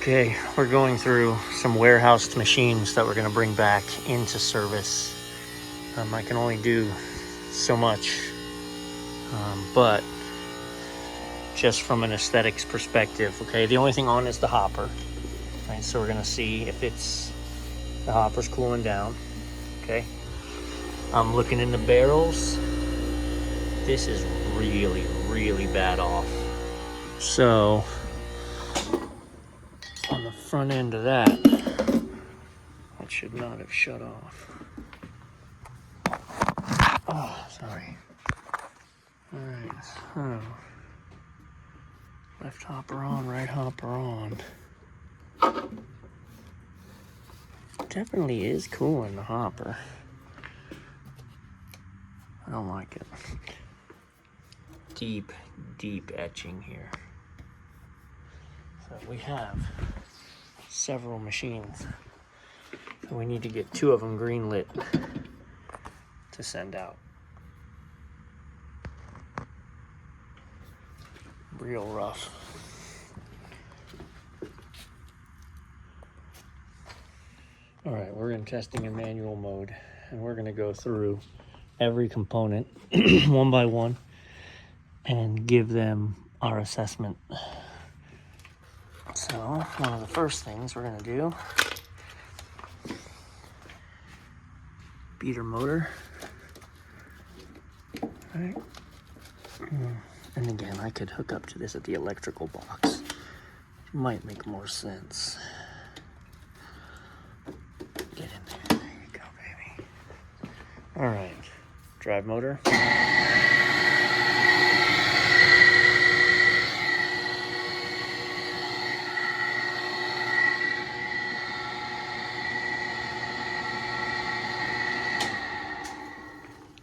Okay, we're going through some warehoused machines that we're going to bring back into service. I can only do so much, but just from an aesthetics perspective, okay, the only thing on is the hopper, right? So we're going to see if the hopper's cooling down, okay? I'm looking in the barrels. This is really, really bad off. So on the front end of that, it should not have shut off. Oh, sorry. All right, so left hopper on, right hopper on. Definitely is cooling the hopper. I don't like it. Deep, deep etching here. So we have several machines. So we need to get 2 of them green lit to send out. Real rough. All right, we're in testing in manual mode, and we're gonna go through every component one by one and give them our assessment. So one of the first things we're gonna do, beater motor. All right. And again, I could hook up to this at the electrical box. Might make more sense. Get in there. There you go, baby. All right. Drive motor.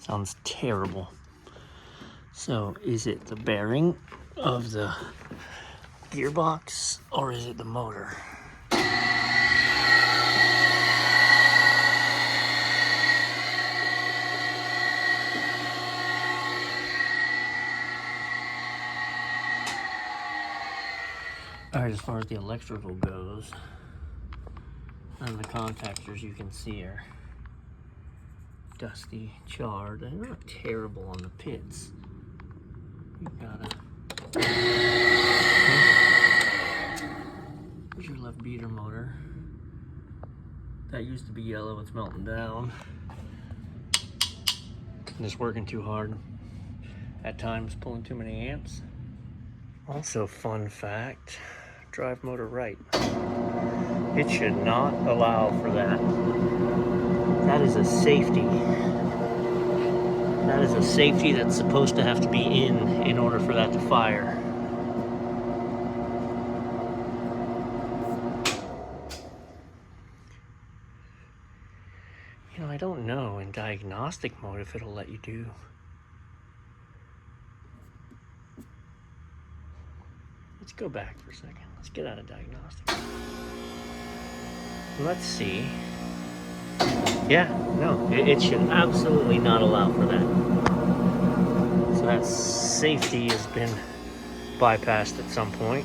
Sounds terrible. So is it the bearing of the gearbox or is it the motor? All right, as far as the electrical goes, and the contactors you can see are dusty, charred. They're not terrible on the pits. You gotta. Here's your left beater motor. That used to be yellow, it's melting down. And it's working too hard. At times, pulling too many amps. Also, fun fact, drive motor right. It should not allow for that. That is a safety. That is a safety that's supposed to have to be in order for that to fire. You know, I don't know in diagnostic mode if it'll let you do. Let's go back for a second. Let's get out of diagnostic. Let's see. Yeah, no, it should absolutely not allow for that. So that safety has been bypassed at some point.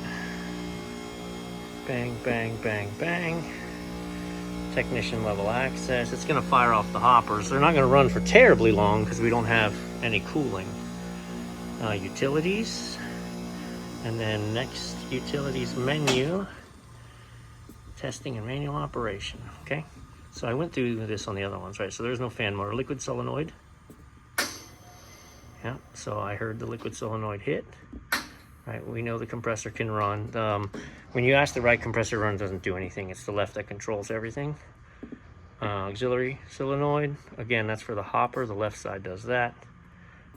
Bang, bang, bang, bang. Technician level access. It's gonna fire off the hoppers. They're not gonna run for terribly long because we don't have any cooling. Utilities. And then next utilities menu, testing and manual operation, okay? So I went through this on the other ones, right? So there's no fan motor, liquid solenoid. Yeah, so I heard the liquid solenoid hit. Right, we know the compressor can run. When you ask the right compressor to run, it doesn't do anything. It's the left that controls everything. Auxiliary solenoid, again, that's for the hopper. The left side does that.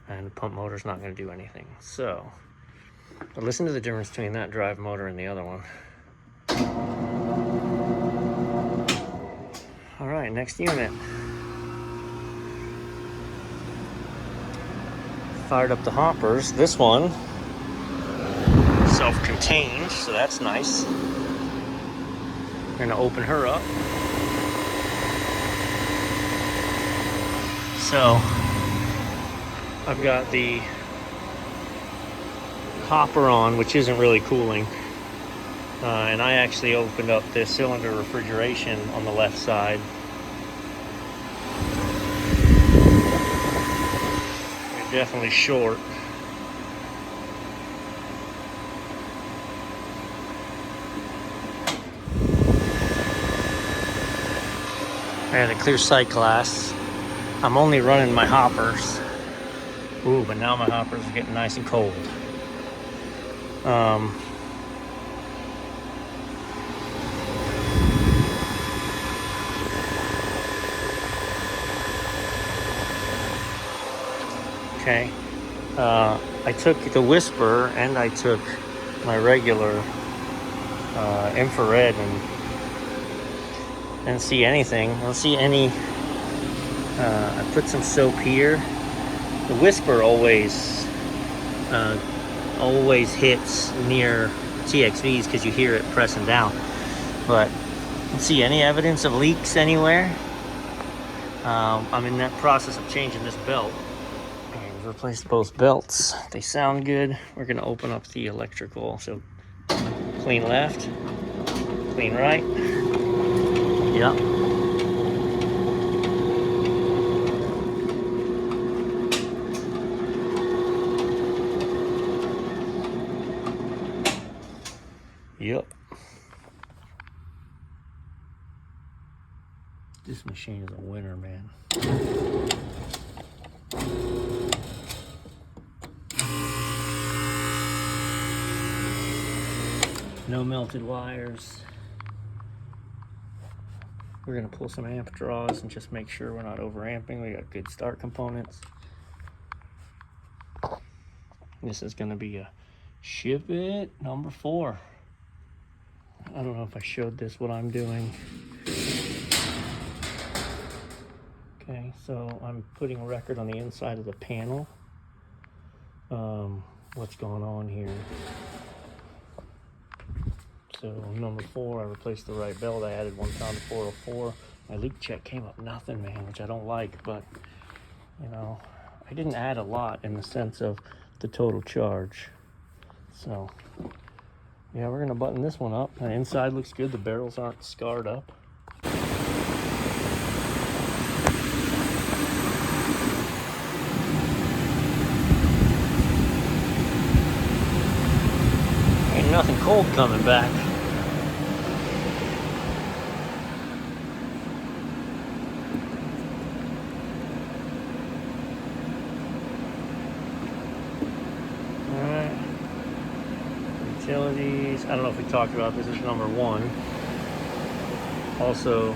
And the pump motor's not gonna do anything. So, but listen to the difference between that drive motor and the other one. All right, next unit. Fired up the hoppers. This one, self-contained, so that's nice. We're gonna open her up. So, I've got the hopper on, which isn't really cooling. And I actually opened up the cylinder refrigeration on the left side. They're definitely short. I had a clear sight glass. I'm only running my hoppers. Ooh, but now my hoppers are getting nice and cold. Okay. I took the Whisper and I took my regular infrared and didn't see anything. I don't see any. I put some soap here. The Whisper always hits near TXVs because you hear it pressing down. But I don't see any evidence of leaks anywhere. I'm in that process of changing this belt. I've replaced both belts. They sound good. We're gonna open up the electrical. So clean left, clean right. Yep. Yep. This machine is a winner, man. No melted wires. We're gonna pull some amp draws and just make sure we're not overamping. We got good start components. This is gonna be a ship it number 4. I don't know if I showed this, what I'm doing. Okay, so I'm putting a record on the inside of the panel. What's going on here? So number 4, I replaced the right belt. I added 1 pound to 404. My leak check came up nothing, man, which I don't like, but you know, I didn't add a lot in the sense of the total charge. So yeah, we're gonna button this one up. The inside looks good. The barrels aren't scarred up. Ain't nothing cold coming back. Alright. Utilities. I don't know if we talked about this. This is number 1. Also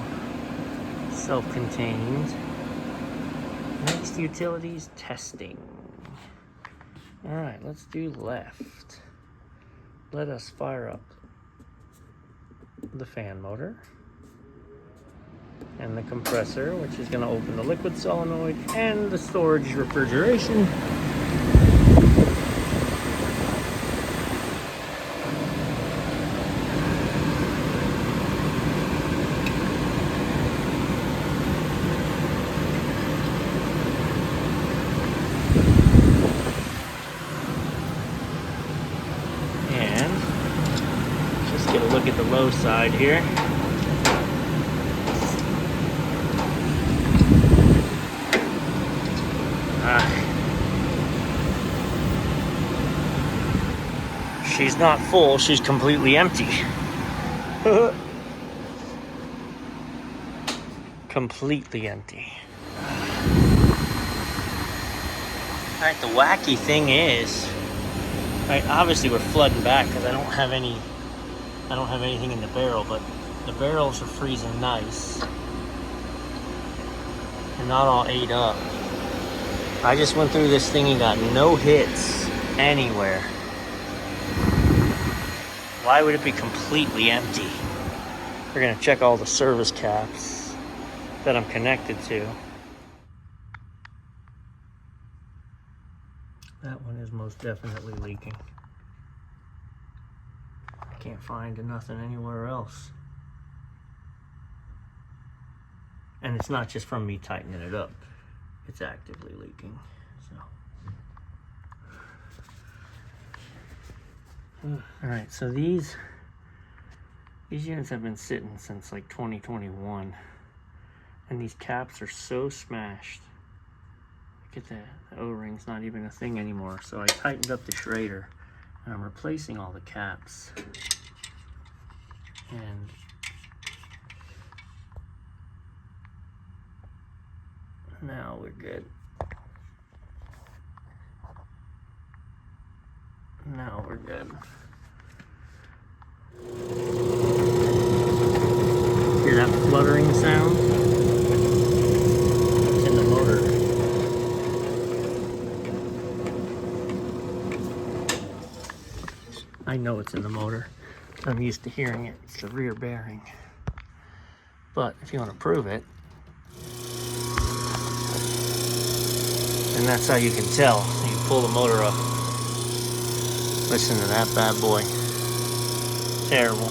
self-contained. Next, utilities testing. Alright, let's do left. Let us fire up the fan motor and the compressor, which is going to open the liquid solenoid and the storage refrigeration. Get a look at the low side here. She's not full, she's completely empty. Completely empty. Alright, the wacky thing is, right, obviously we're flooding back because I don't have anything in the barrel, but the barrels are freezing nice. They're not all ate up. I just went through this thing and got no hits anywhere. Why would it be completely empty? We're gonna check all the service caps that I'm connected to. That one is most definitely leaking. Can't find nothing anywhere else. And it's not just from me tightening it up. It's actively leaking. So. All right, so these These units have been sitting since like 2021, and these caps are so smashed. Look at that, the O-ring's not even a thing anymore. So I tightened up the Schrader, and I'm replacing all the caps. And now we're good. Now we're good. Hear that fluttering sound? It's in the motor. I know it's in the motor. I'm used to hearing it. It's the rear bearing. But if you want to prove it, and that's how you can tell. You pull the motor up. Listen to that bad boy. Terrible.